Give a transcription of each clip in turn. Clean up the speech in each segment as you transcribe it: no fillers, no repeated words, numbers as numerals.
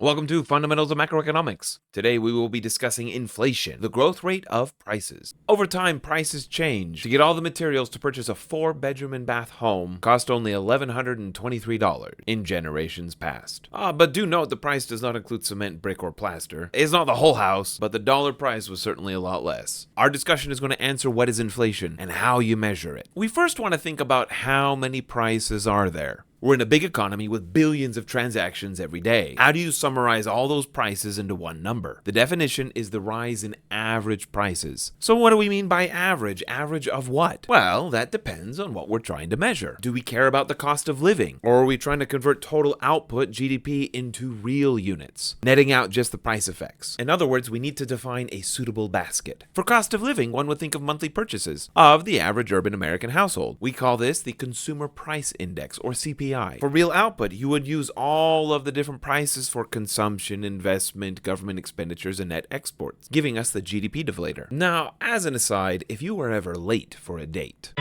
Welcome to Fundamentals of Macroeconomics. Today we will be discussing inflation, the growth rate of prices. Over time, prices change. To get all the materials to purchase a 4-bedroom and bath home cost only $1,123 in generations past. But do note the price does not include cement, brick, or plaster. It's not the whole house, but the dollar price was certainly a lot less. Our discussion is going to answer what is inflation and how you measure it. We first want to think about how many prices are there. We're in a big economy with billions of transactions every day. How do you summarize all those prices into one number? The definition is the rise in average prices. So what do we mean by average? Average of what? Well, that depends on what we're trying to measure. Do we care about the cost of living? Or are we trying to convert total output, GDP, into real units, netting out just the price effects? In other words, we need to define a suitable basket. For cost of living, one would think of monthly purchases of the average urban American household. We call this the Consumer Price Index, or CPI. For real output, you would use all of the different prices for consumption, investment, government expenditures, and net exports, giving us the GDP deflator. Now, as an aside, if you were ever late for a date,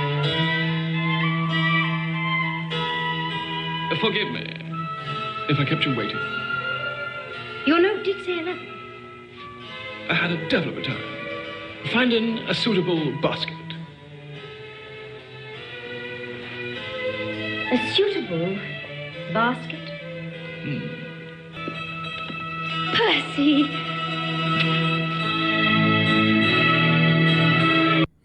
forgive me if I kept you waiting. Your note did say 11. I had a devil of a time finding a suitable basket. A suitable basket? Percy!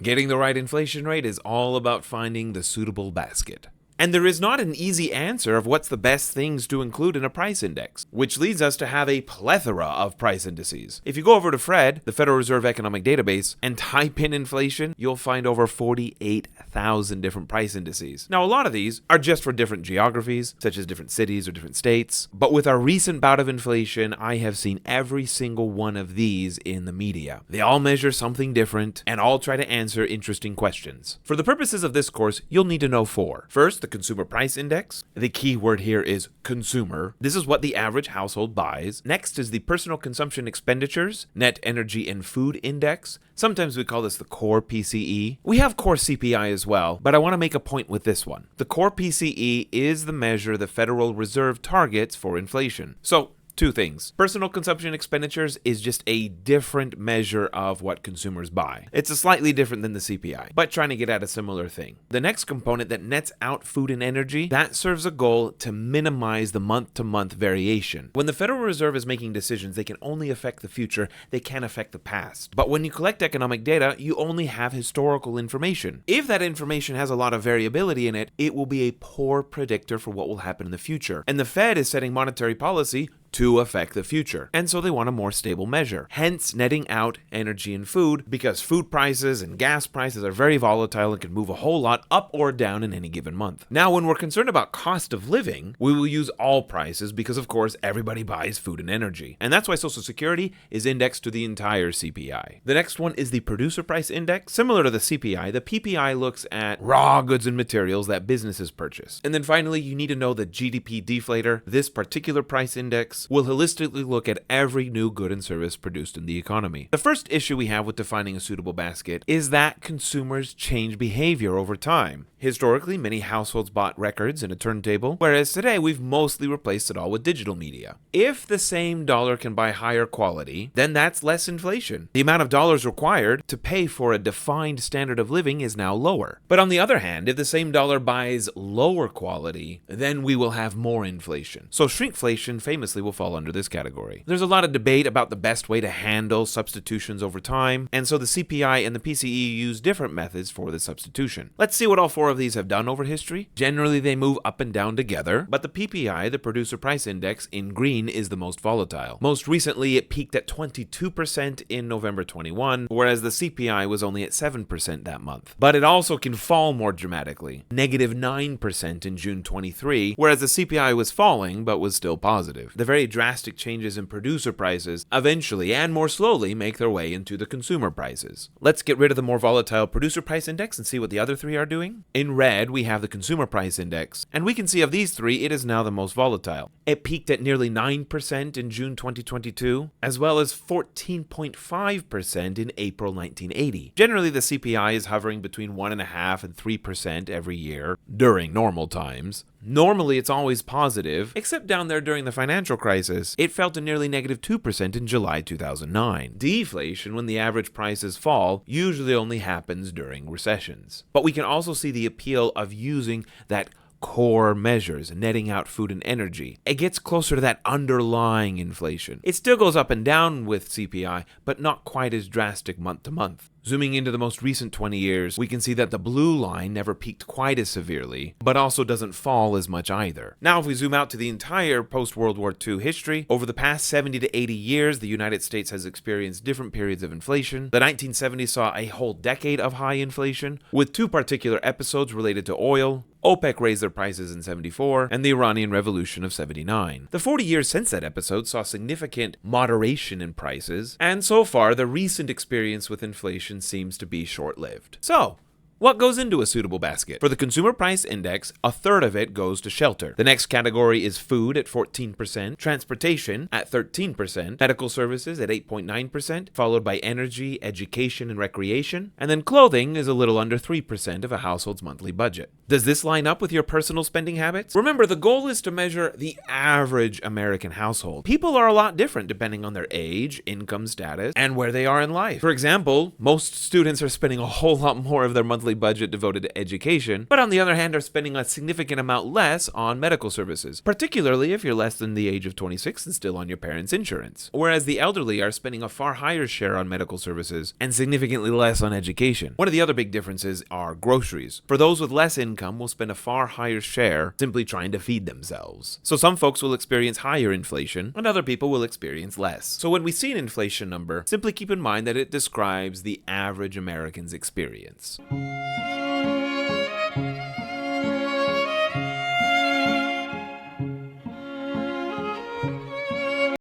getting the right inflation rate is all about finding the suitable basket. And there is not an easy answer of what's the best things to include in a price index, which leads us to have a plethora of price indices. If you go over to FRED, the Federal Reserve Economic Database, and type in inflation, you'll find over 48,000 different price indices. Now, a lot of these are just for different geographies, such as different cities or different states. But with our recent bout of inflation, I have seen every single one of these in the media. They all measure something different and all try to answer interesting questions. For the purposes of this course, you'll need to know four. First, the Consumer Price Index. The key word here is consumer. This is what the average household buys. Next is the Personal Consumption Expenditures, Net Energy and Food Index. Sometimes we call this the Core PCE. We have Core CPI as well, but I want to make a point with this one. The Core PCE is the measure the Federal Reserve targets for inflation. So, two things. Personal consumption expenditures is just a different measure of what consumers buy. It's a slightly different than the CPI, but trying to get at a similar thing. The next component that nets out food and energy, that serves a goal to minimize the month-to-month variation. When the Federal Reserve is making decisions, they can only affect the future, they can't affect the past. But when you collect economic data, you only have historical information. If that information has a lot of variability in it, it will be a poor predictor for what will happen in the future. And the Fed is setting monetary policy to affect the future. And so they want a more stable measure. Hence, netting out energy and food, because food prices and gas prices are very volatile and can move a whole lot up or down in any given month. Now, when we're concerned about cost of living, we will use all prices because, of course, everybody buys food and energy. And that's why Social Security is indexed to the entire CPI. The next one is the Producer Price Index. Similar to the CPI, the PPI looks at raw goods and materials that businesses purchase. And then finally, you need to know the GDP deflator. This particular price index will holistically look at every new good and service produced in the economy. The first issue we have with defining a suitable basket is that consumers change behavior over time. Historically, many households bought records and a turntable, whereas today we've mostly replaced it all with digital media. If the same dollar can buy higher quality, then that's less inflation. The amount of dollars required to pay for a defined standard of living is now lower. But on the other hand, if the same dollar buys lower quality, then we will have more inflation. So shrinkflation famously will fall under this category. There's a lot of debate about the best way to handle substitutions over time, and so the CPI and the PCE use different methods for the substitution. Let's see what all four of these have done over history. Generally, they move up and down together, but the PPI, the Producer Price Index, in green is the most volatile. Most recently, it peaked at 22% in November 21, whereas the CPI was only at 7% that month. But it also can fall more dramatically, negative 9% in June 23, whereas the CPI was falling, but was still positive. The very drastic changes in producer prices eventually and more slowly make their way into the consumer prices. Let's get rid of the more volatile Producer Price Index and see what the other three are doing. In red, we have the Consumer Price Index, and we can see of these three, it is now the most volatile. It peaked at nearly 9% in June 2022, as well as 14.5% in April 1980. Generally, the CPI is hovering between 1.5% and 3% every year during normal times. Normally it's always positive, except down there during the financial crisis, it fell to nearly -2% in July 2009. Deflation, when the average prices fall, usually only happens during recessions. But we can also see the appeal of using that core measures, netting out food and energy. It gets closer to that underlying inflation. It still goes up and down with CPI, but not quite as drastic month to month. Zooming into the most recent 20 years, we can see that the blue line never peaked quite as severely, but also doesn't fall as much either. Now, if we zoom out to the entire post-World War II history, over the past 70 to 80 years, the United States has experienced different periods of inflation. The 1970s saw a whole decade of high inflation, with two particular episodes related to oil. OPEC raised their prices in 74, and the Iranian Revolution of 79. The 40 years since that episode saw significant moderation in prices, and so far, the recent experience with inflation seems to be short-lived. So, what goes into a suitable basket? For the Consumer Price Index, a third of it goes to shelter. The next category is food at 14%, transportation at 13%, medical services at 8.9%, followed by energy, education, and recreation, and then clothing is a little under 3% of a household's monthly budget. Does this line up with your personal spending habits? Remember, the goal is to measure the average American household. People are a lot different depending on their age, income status, and where they are in life. For example, most students are spending a whole lot more of their monthly budget devoted to education, but on the other hand are spending a significant amount less on medical services, particularly if you're less than the age of 26 and still on your parents' insurance. Whereas the elderly are spending a far higher share on medical services and significantly less on education. One of the other big differences are groceries. For those with less income will spend a far higher share simply trying to feed themselves. So some folks will experience higher inflation and other people will experience less. So when we see an inflation number, simply keep in mind that it describes the average American's experience.